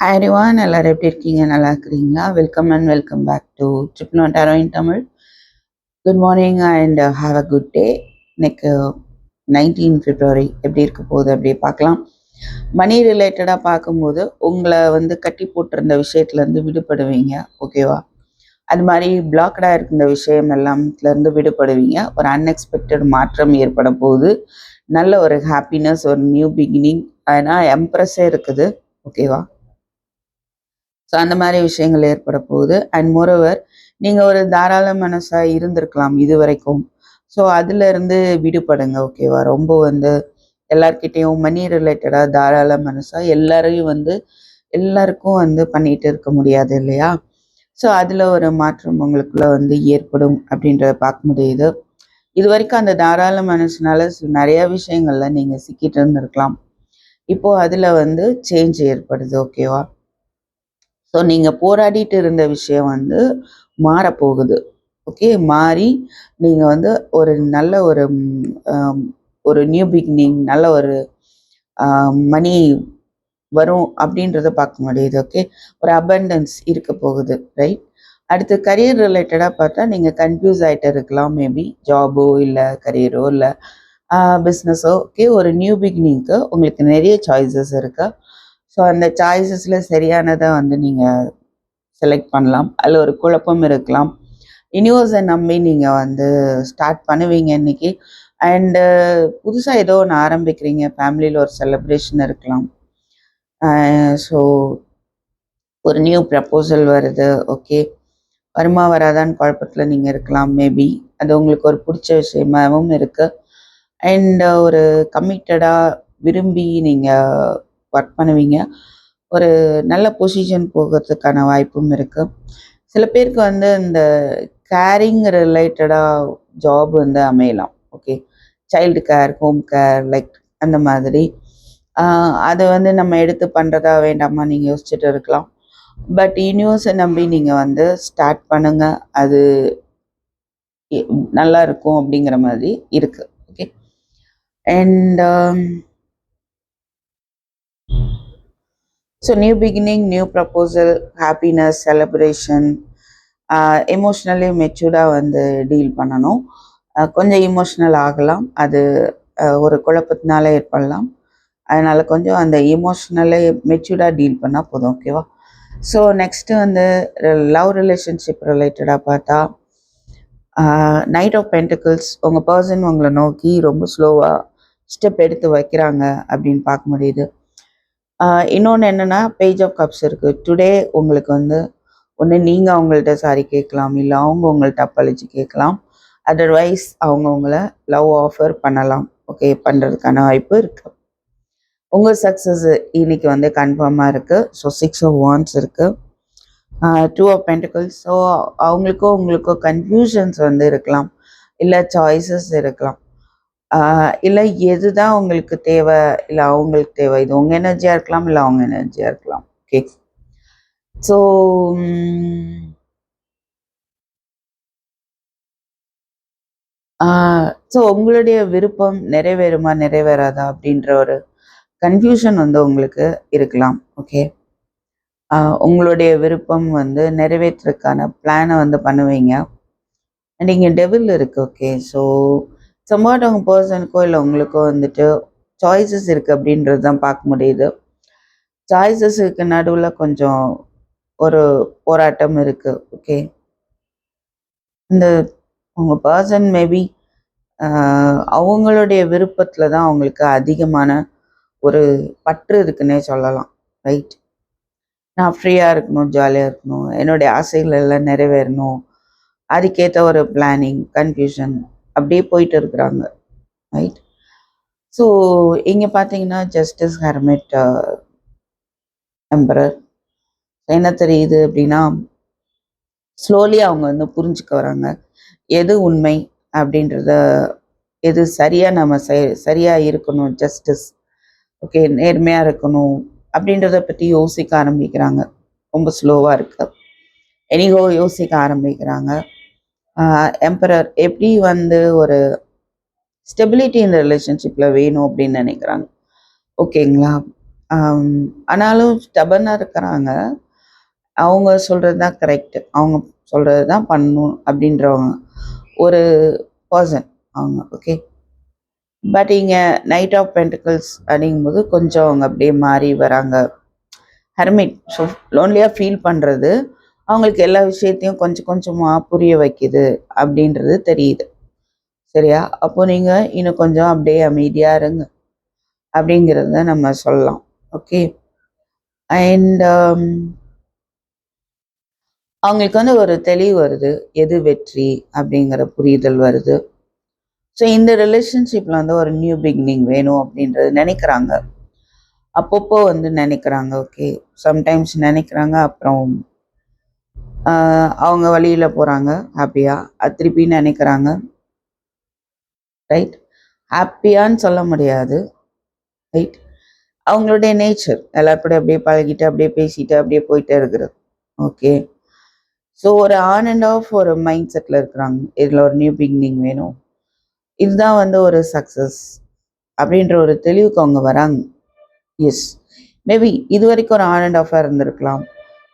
Hi everyone, எல்லாரும் எப்படி இருக்கீங்க? நல்லா இருக்கிறீங்களா? Welcome and welcome back to triple one tarot in Tamil. Good morning and have a good day. இன்னைக்கு 19 பிப்ரவரி எப்படி இருக்க போகுது அப்படியே பார்க்கலாம். மணி ரிலேட்டடாக பார்க்கும்போது உங்களை கட்டி போட்டிருந்த விஷயத்துலேருந்து விடுபடுவீங்க, ஓகேவா? அது மாதிரி பிளாக்டாக இருந்த விஷயம் எல்லாத்துலேருந்து விடுபடுவீங்க. ஒரு அன்எக்ஸ்பெக்டட் மாற்றம் ஏற்பட போகுது. நல்ல ஒரு ஹாப்பினஸ், ஒரு நியூ பிகினிங். அதனால் எம்ப்ரெஸ்ஸே இருக்குது, ஓகேவா? ஸோ அந்த மாதிரி விஷயங்கள் ஏற்பட போகுது. அண்ட் மோரோவர் நீங்கள் ஒரு தாராள மனசாக இருந்திருக்கலாம் இது வரைக்கும். ஸோ அதுலேருந்து விடுபடுங்க, ஓகேவா? ரொம்ப எல்லார்கிட்டையும் மணி ரிலேட்டடாக தாராள மனசாக எல்லாரையும் எல்லாருக்கும் பண்ணிட்டு இருக்க முடியாது இல்லையா? ஸோ அதில் ஒரு மாற்றம் உங்களுக்குள்ள ஏற்படும் அப்படின்றத பார்க்க முடியுது. இது வரைக்கும் அந்த தாராள மனசுனால நிறைய விஷயங்கள்ல நீங்கள் சிக்கிட்டு இருந்திருக்கலாம். இப்போது அதில் சேஞ்ச் ஏற்படுது, ஓகேவா? ஸோ நீங்கள் போராடிட்டு இருந்த விஷயம் மாறப்போகுது, ஓகே? மாறி நீங்கள் ஒரு நல்ல ஒரு நியூ பிகினிங், நல்ல ஒரு மணி வரும் அப்படின்றத பார்க்க முடியுது, ஓகே? ஒரு அபண்டன்ஸ் இருக்க போகுது, ரைட்? அடுத்து கரியர் ரிலேட்டடாக பார்த்தா நீங்கள் கன்ஃபியூஸ் ஆகிட்டு இருக்கலாம், மேபி ஜாபோ இல்லை கரியரோ இல்லை பிஸ்னஸோ, ஓகே? ஒரு நியூ பிகினிங்க்கு உங்களுக்கு நிறைய சாய்ஸஸ் இருக்கு. ஸோ அந்த சாய்ஸஸில் சரியானதை நீங்கள் செலக்ட் பண்ணலாம். அதில் ஒரு குழப்பம் இருக்கலாம். யூனிவர்ஸை நம்பி நீங்கள் ஸ்டார்ட் பண்ணுவீங்க இன்னைக்கு. அண்டு புதுசாக ஏதோ ஒன்று ஆரம்பிக்கிறீங்க, ஃபேமிலியில் ஒரு செலிப்ரேஷன் இருக்கலாம். ஸோ ஒரு நியூ ப்ரப்போசல் வருது, ஓகே? வருமா வராதான்னு குழப்பத்தில் நீங்கள் இருக்கலாம், மேபி. அது உங்களுக்கு ஒரு பிடிச்ச விஷயமாகவும் இருக்குது. அண்ட் ஒரு கமிட்டடாக விரும்பி நீங்கள் ஒர்க் பண்ணுவீங்க. ஒரு நல்ல பொசிஷன் போகிறதுக்கான வாய்ப்பும் இருக்குது. சில பேருக்கு இந்த கேரிங் ரிலேட்டடாக ஜாப் அமையலாம், okay? Child care, home care, like அந்த மாதிரி. அதை நம்ம எடுத்து பண்ணுறதா வேண்டாமா நீங்கள் யோசிச்சுட்டு இருக்கலாம். பட் யூனிவர்ஸை நம்பி நீங்கள் ஸ்டார்ட் பண்ணுங்க, அது நல்லா இருக்கும் அப்படிங்கிற மாதிரி இருக்குது, okay? And so new beginning, new proposal, happiness, celebration. Emotionally மெச்சூர்டாக டீல் பண்ணணும். கொஞ்சம் இமோஷ்னல் ஆகலாம், அது ஒரு குழப்பத்தினால ஏற்படலாம். அதனால் கொஞ்சம் அந்த எமோஷ்னலே மெச்சூர்டாக டீல் பண்ணால் போதும், ஓகேவா? ஸோ நெக்ஸ்ட்டு லவ் ரிலேஷன்ஷிப் ரிலேட்டடாக பார்த்தா நைட் ஆஃப் பென்டிகிள்ஸ். உங்கள் பர்சன் உங்களை நோக்கி ரொம்ப ஸ்லோவாக ஸ்டெப் எடுத்து வைக்கிறாங்க அப்படின்னு பார்க்க முடியுது. இன்னொன்று என்னென்னா பேஜ் ஆஃப் கப்ஸ் இருக்குது. டுடே உங்களுக்கு ஒன்று நீங்கள் அவங்கள்ட்ட சாரி கேட்கலாம், இல்லை அவங்க உங்கள்கிட்ட அப்பழிச்சு கேட்கலாம். அதர்வைஸ் அவங்க உங்களை லவ் ஆஃபர் பண்ணலாம், ஓகே? பண்ணுறதுக்கான வாய்ப்பு இருக்குது. உங்கள் சக்ஸஸ் இன்னைக்கு கன்ஃபார்மாக இருக்குது. ஸோ 6 of Wands இருக்குது, 2 of Pentacles. ஸோ அவங்களுக்கோ உங்களுக்கோ கன்ஃபியூஷன்ஸ் இருக்கலாம், இல்லை சாய்ஸஸ் இருக்கலாம், இல்லை எதுதான் உங்களுக்கு தேவை, இல்லை அவங்களுக்கு தேவை. இது உங்கள் எனர்ஜியாக இருக்கலாம், இல்லை அவங்க எனர்ஜியாக இருக்கலாம், ஓகே? ஸோ உங்களுடைய விருப்பம் நிறைவேறுமா நிறைவேறாதா அப்படின்ற ஒரு கன்ஃபியூஷன் உங்களுக்கு இருக்கலாம், ஓகே? உங்களுடைய விருப்பம் நிறைவேற்றுறதுக்கான பிளானை பண்ணுவீங்க. அண்ட் இங்கே டெவில் இருக்குது, ஓகே? ஸோ சம்வாட் உங்கள் பர்சனுக்கோ இல்லை உங்களுக்கோ சாய்ஸஸ் இருக்குது அப்படின்றது தான் பார்க்க முடியுது. சாய்ஸஸுக்கு நடுவில் கொஞ்சம் ஒரு போராட்டம் இருக்குது, ஓகே? இந்த உங்கள் பர்சன் மேபி அவங்களுடைய விருப்பத்தில் தான் அவங்களுக்கு அதிகமான ஒரு பற்று இருக்குன்னே சொல்லலாம், ரைட்? நான் ஃப்ரீயாக இருக்கணும், ஜாலியாக இருக்கணும், என்னுடைய ஆசைகள் எல்லாம் நிறைவேறணும், அதுக்கேற்ற ஒரு பிளானிங், கன்ஃபியூஷன் அப்படியே போயிட்டு இருக்கிறாங்க, ரைட்? ஸோ இங்கே பார்த்தீங்கன்னா ஜஸ்டிஸ், ஹெர்மிட், எம்பரர். என்ன தெரியுது அப்படின்னா ஸ்லோலி அவங்க புரிஞ்சுக்க வராங்க எது உண்மை அப்படின்றத, எது சரியாக நம்ம சரியாக இருக்கணும், ஜஸ்டிஸ், ஓகே, நேர்மையாக இருக்கணும் அப்படின்றத பற்றி யோசிக்க ஆரம்பிக்கிறாங்க. ரொம்ப ஸ்லோவாக இருக்கு, எனிகோ யோசிக்க ஆரம்பிக்கிறாங்க. எம்பரர் எப்படி ஒரு ஸ்டெபிலிட்டி இந்த ரிலேஷன்ஷிப்பில் வேணும் அப்படின்னு நினைக்கிறாங்க, ஓகேங்களா? ஆனாலும் ஸ்டபனாக இருக்கிறாங்க. அவங்க சொல்கிறது தான் கரெக்டு, அவங்க சொல்கிறது தான் பண்ணணும் அப்படின்றவங்க ஒரு பர்சன் அவங்க. ஓகே, பட் இங்கே நைட் ஆஃப் பென்டிகல்ஸ் அப்படிங்கும்போது கொஞ்சம் அவங்க அப்படியே மாறி வராங்க. ஹெர்மிட், ஸோ லோன்லியாக ஃபீல் பண்ணுறது அவங்களுக்கு எல்லா விஷயத்தையும் கொஞ்சம் கொஞ்சமாக புரிய வைக்குது அப்படின்றது தெரியுது. சரியா? அப்போ நீங்கள் இன்னும் கொஞ்சம் அப்படியே அமைதியாக இருங்க அப்படிங்கிறத நம்ம சொல்லலாம். ஓகே, அண்ட் அவங்களுக்கு வந்து ஒரு தெளிவு வருது, எது வெற்றி அப்படிங்கிற புரிதல் வருது. ஸோ இந்த ரிலேஷன்ஷிப்பில் வந்து ஒரு நியூ பிகினிங் வேணும் அப்படின்றது நினைக்கிறாங்க. அப்பப்போ வந்து நினைக்கிறாங்க. ஓகே, சம்டைம்ஸ் நினைக்கிறாங்க, அப்புறம் அவங்க வழியில் போகிறாங்க ஹாப்பியாக, திருப்பி நினைக்கிறாங்க. ரைட், ஹாப்பியான்னு சொல்ல முடியாது. ரைட், அவங்களுடைய நேச்சர் எல்லாருக்கூட அப்படியே பழகிட்டு அப்படியே பேசிட்டு அப்படியே போயிட்டே இருக்கிறது. ஓகே, ஸோ ஒரு ஆன் அண்ட் ஆஃப் ஒரு மைண்ட் செட்டில் இருக்கிறாங்க. இதில் ஒரு நியூ பிகினிங் வேணும், இதுதான் வந்து ஒரு சக்ஸஸ் அப்படின்ற ஒரு தெளிவுக்கு அவங்க வராங்க. எஸ், மேபி இது வரைக்கும் ஒரு ஆன் அண்ட் ஆஃபாக இருந்திருக்கலாம்,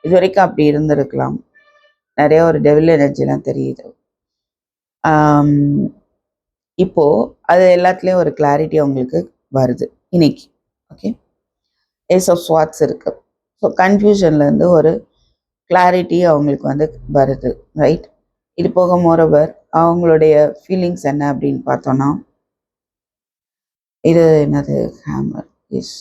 இது வரைக்கும் அப்படி இருந்திருக்கலாம். நிறைய ஒரு டெவில் எனர்ஜிலாம் தெரியுது. இப்போது அது எல்லாத்துலேயும் ஒரு கிளாரிட்டி அவங்களுக்கு வருது இன்னைக்கு. ஓகே, ஏஸ் ஆஃப் ஸ்வாட்ஸ் இருக்குது. ஸோ கன்ஃபியூஷன்லேருந்து ஒரு கிளாரிட்டி அவங்களுக்கு வந்து வருது. ரைட், இது போக மோரோவர் அவங்களுடைய ஃபீலிங்ஸ் என்ன அப்படின்னு பார்த்தோன்னா, இது என்னது, ஹேமர். எஸ்,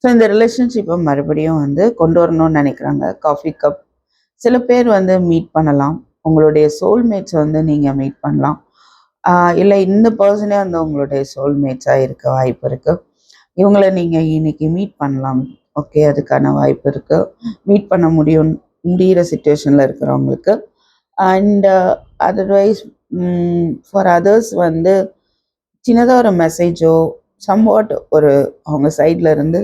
ஸோ இந்த ரிலேஷன்ஷிப்பை மறுபடியும் வந்து கொண்டு வரணும்னு நினைக்கிறாங்க. காஃபி கப், சில பேர் வந்து மீட் பண்ணலாம், உங்களுடைய சோல்மேட்ஸை வந்து நீங்கள் மீட் பண்ணலாம். இல்லை இந்த பர்சனே வந்து உங்களுடைய சோல்மேட்ஸாக இருக்க வாய்ப்பு இருக்குது. இவங்களை நீங்கள் இன்னைக்கு மீட் பண்ணலாம். ஓகே, அதுக்கான வாய்ப்பு இருக்குது. மீட் பண்ண முடிகிற சுச்சுவேஷனில் இருக்கிறவங்களுக்கு. அண்ட் அதர்வைஸ் ஃபார் அதர்ஸ் வந்து சின்னதாக ஒரு மெசேஜோ சம்வாட் ஒரு அவங்க சைடில் இருந்து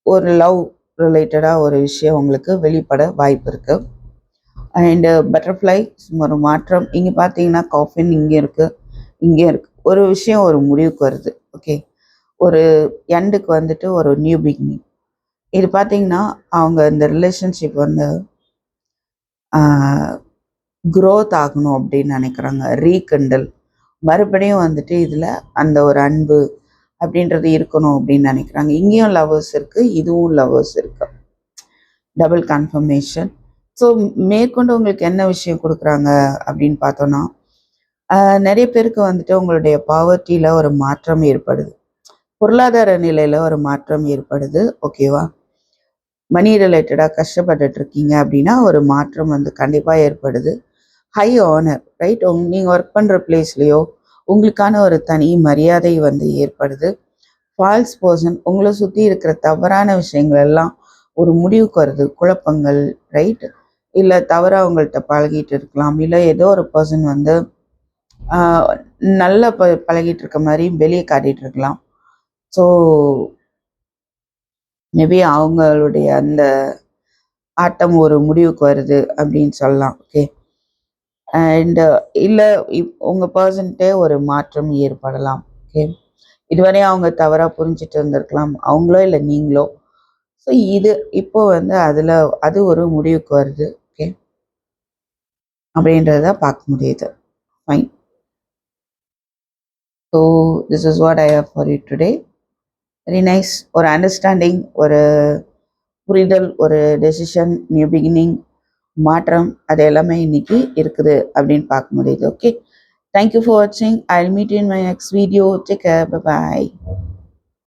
ஒரு லவ் ரிலேட்டடாக ஒரு விஷயம் உங்களுக்கு வெளிப்பட வாய்ப்பு இருக்குது. அண்டு பட்டர்ஃப்ளை, ஒரு மாற்றம். இங்கே பார்த்தீங்கன்னா காஃபின் இங்கே இருக்குது, இங்கே இருக்குது. ஒரு விஷயம் ஒரு முடிவுக்கு வருது. ஓகே, ஒரு எண்டுக்கு வந்துட்டு ஒரு நியூ பிகினிங். இது பார்த்தீங்கன்னா அவங்க இந்த ரிலேஷன்ஷிப் வந்து க்ரோத் ஆகணும் அப்படின்னு நினைக்கிறாங்க. ரீகண்டல், மறுபடியும் வந்துட்டு இதில் அந்த ஒரு அன்பு அப்படின்றது இருக்கணும் அப்படின்னு நினைக்கிறாங்க. இங்கேயும் லவ்வர்ஸ் இருக்குது, இதுவும் லவ்வர்ஸ் இருக்குது. Double confirmation. ஸோ மேற்கொண்டு உங்களுக்கு என்ன விஷயம் கொடுக்குறாங்க அப்படின்னு பார்த்தோன்னா, நிறைய பேருக்கு வந்துட்டு உங்களுடைய பாவர்ட்டியில் ஒரு மாற்றம் ஏற்படுது, பொருளாதார நிலையில் ஒரு மாற்றம் ஏற்படுது. ஓகேவா, மணி ரிலேட்டடாக கஷ்டப்பட்டுட்டு இருக்கீங்க அப்படின்னா ஒரு மாற்றம் வந்து கண்டிப்பாக ஏற்படுது. ஹை ஆனர், ரைட், நீங்கள் ஒர்க் பண்ணுற பிளேஸ்லேயோ உங்களுக்கான ஒரு தனி மரியாதை வந்து ஏற்படுது. ஃபால்ஸ் பர்சன், உங்களை சுற்றி இருக்கிற தவறான விஷயங்கள் எல்லாம் ஒரு முடிவுக்கு வருது. குழப்பங்கள், ரைட், இல்லை தவறாக அவங்கள்ட்ட பழகிட்டு இருக்கலாம், இல்லை ஏதோ ஒரு பர்சன் வந்து நல்லா பழகிட்டு இருக்க மாதிரி வெளியே காட்டிகிட்டு இருக்கலாம். ஸோ மேபி அவங்களுடைய அந்த ஆட்டம் ஒரு முடிவுக்கு வருது அப்படின்னு சொல்லலாம். ஓகே, அண்ட் இல்லை உங்கள் பர்சன்ட்டே ஒரு மாற்றம் ஏற்படலாம். ஓகே, இதுவரை அவங்க தவறாக புரிஞ்சுட்டு இருந்திருக்கலாம், அவங்களோ இல்லை நீங்களோ. ஸோ இது இப்போ வந்து அது ஒரு முடிவுக்கு வருது. ஓகே, அப்படின்றத பார்க்க முடியுது. Fine. So this is what I have for you today. Very nice. ஒரு அண்டர்ஸ்டாண்டிங், ஒரு புரிதல், ஒரு டெசிஷன், நியூ பிகினிங், மாற்றம், அது எல்லாமே இன்னைக்கு இருக்குது அப்படின்னு பார்க்க முடியுது. ஓகே, தேங்க்யூ ஃபார் வாட்சிங். I will meet you in my next video. Take care, bye bye.